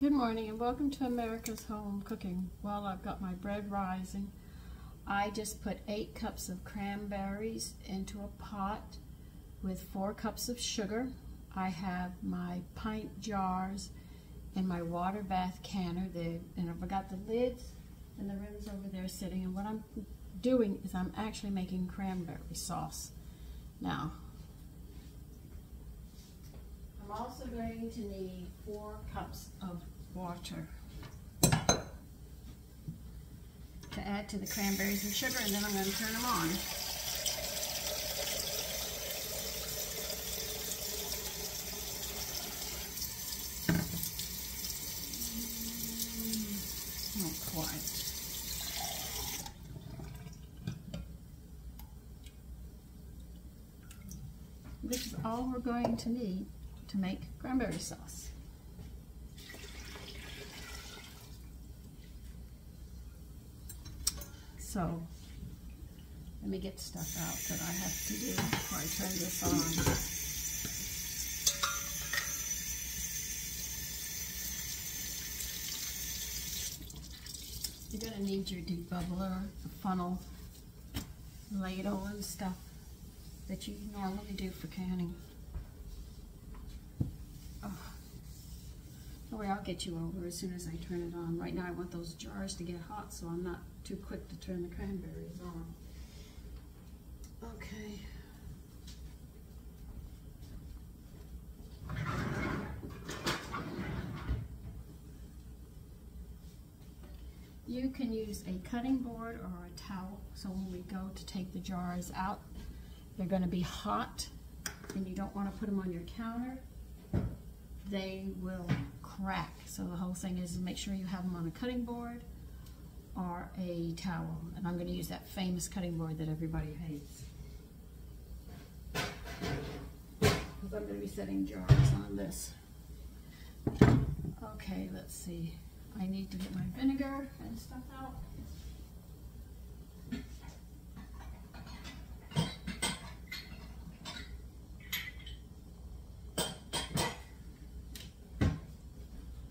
Good morning and welcome to America's Home Cooking. Well, I've got my bread rising. I just put 8 cups of cranberries into a pot with 4 cups of sugar. I have my pint jars and my water bath canner there, and I've got the lids and the rims over there sitting, and what I'm doing is I'm actually making cranberry sauce. Now, I'm also going to need 4 cups of water to add to the cranberries and sugar, and then I'm going to turn them on. Not quite. This is all we're going to need to make cranberry sauce. So let me get stuff out that I have to do before I turn this on. You're going to need your debubbler, the funnel, ladle and stuff that you normally do for canning. Anyway, I'll get you over as soon as I turn it on. Right now I want those jars to get hot so I'm not too quick to turn the cranberries on. Okay. You can use a cutting board or a towel, so when we go to take the jars out, they're going to be hot and you don't want to put them on your counter. They will crack. So the whole thing is make sure you have them on a cutting board or a towel. And I'm going to use that famous cutting board that everybody hates, because I'm going to be setting jars on this. Okay, let's see. I need to get my vinegar and stuff out.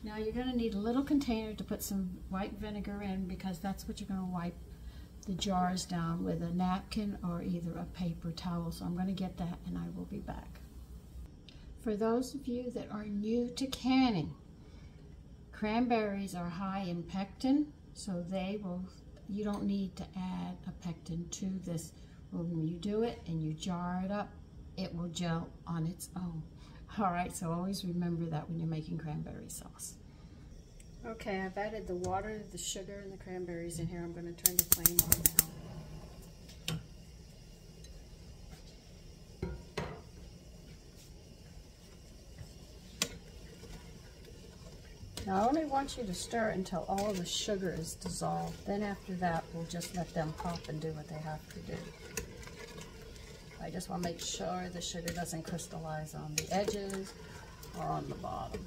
Now you're going to need a little container to put some white vinegar in, because that's what you're going to wipe the jars down with, a napkin or either a paper towel. So I'm going to get that and I will be back. For those of you that are new to canning, cranberries are high in pectin, so you don't need to add a pectin to this. When you do it and you jar it up, it will gel on its own. Alright, so always remember that when you're making cranberry sauce. Okay, I've added the water, the sugar, and the cranberries in here. I'm going to turn the flame on now. Now I only want you to stir it until all of the sugar is dissolved. Then after that, we'll just let them pop and do what they have to do. I just want to make sure the sugar doesn't crystallize on the edges or on the bottom.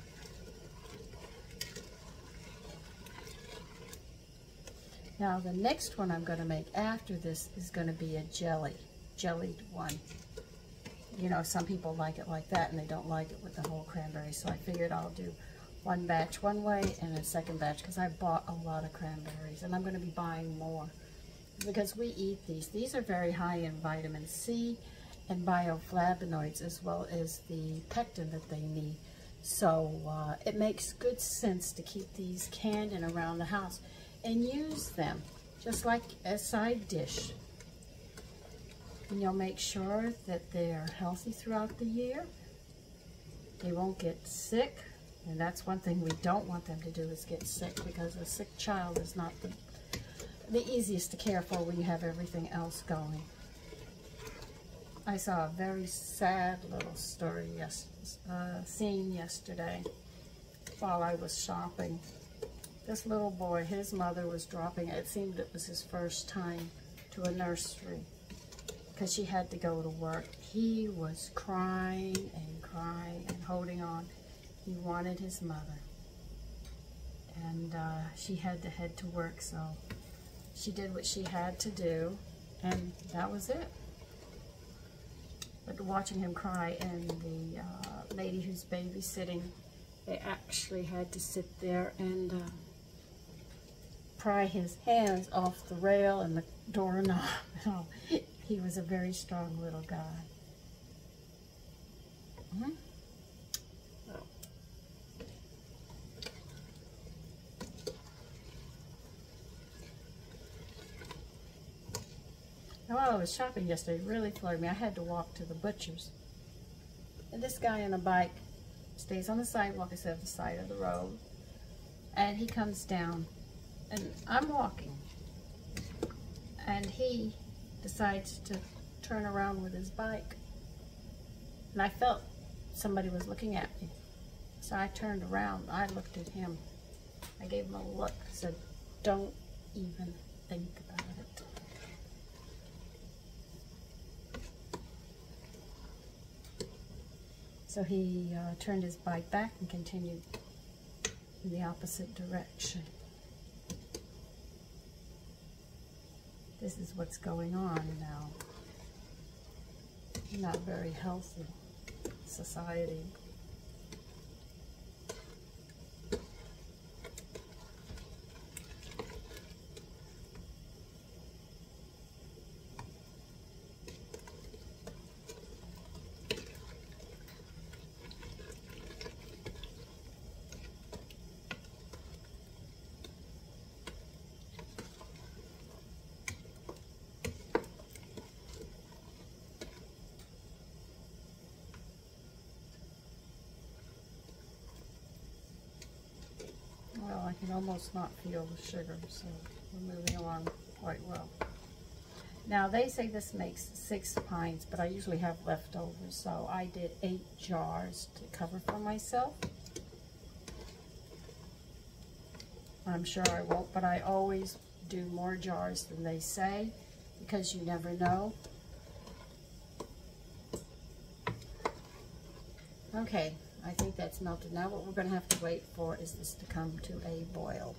Now the next one I'm going to make after this is going to be a jellied one. You know, some people like it like that and they don't like it with the whole cranberry, so I figured I'll do one batch one way and a second batch, because I bought a lot of cranberries and I'm going to be buying more because we eat these. These are very high in vitamin C and bioflavonoids, as well as the pectin that they need. So it makes good sense to keep these canned and around the house and use them just like a side dish. And you'll make sure that they're healthy throughout the year. They won't get sick, and that's one thing we don't want them to do, is get sick, because a sick child is not the easiest to care for when you have everything else going. I saw a very sad little story scene yesterday while I was shopping. This little boy, his mother was dropping, it seemed it was his first time, to a nursery because she had to go to work. He was crying and holding on. He wanted his mother. And she had to head to work, so she did what she had to do, and that was it. But watching him cry, and the lady who's babysitting They actually had to sit there and pry his hands off the rail and the doorknob. He was a very strong little guy. Mm-hmm. While I was shopping yesterday, it really floored me. I had to walk to the butcher's. And this guy on a bike stays on the sidewalk instead of the side of the road. And he comes down, and I'm walking. And he decides to turn around with his bike. And I felt somebody was looking at me. So I turned around. I looked at him. I gave him a look. Said, "Don't even think about it." So he turned his bike back and continued in the opposite direction. This is what's going on now. Not very healthy society. Well, I can almost not feel the sugar, so we're moving along quite well. Now, they say this makes 6 pints, but I usually have leftovers, so I did 8 jars to cover for myself. I'm sure I won't, but I always do more jars than they say, because you never know. Okay. I think that's melted. Now what we're going to have to wait for is this to come to a boil.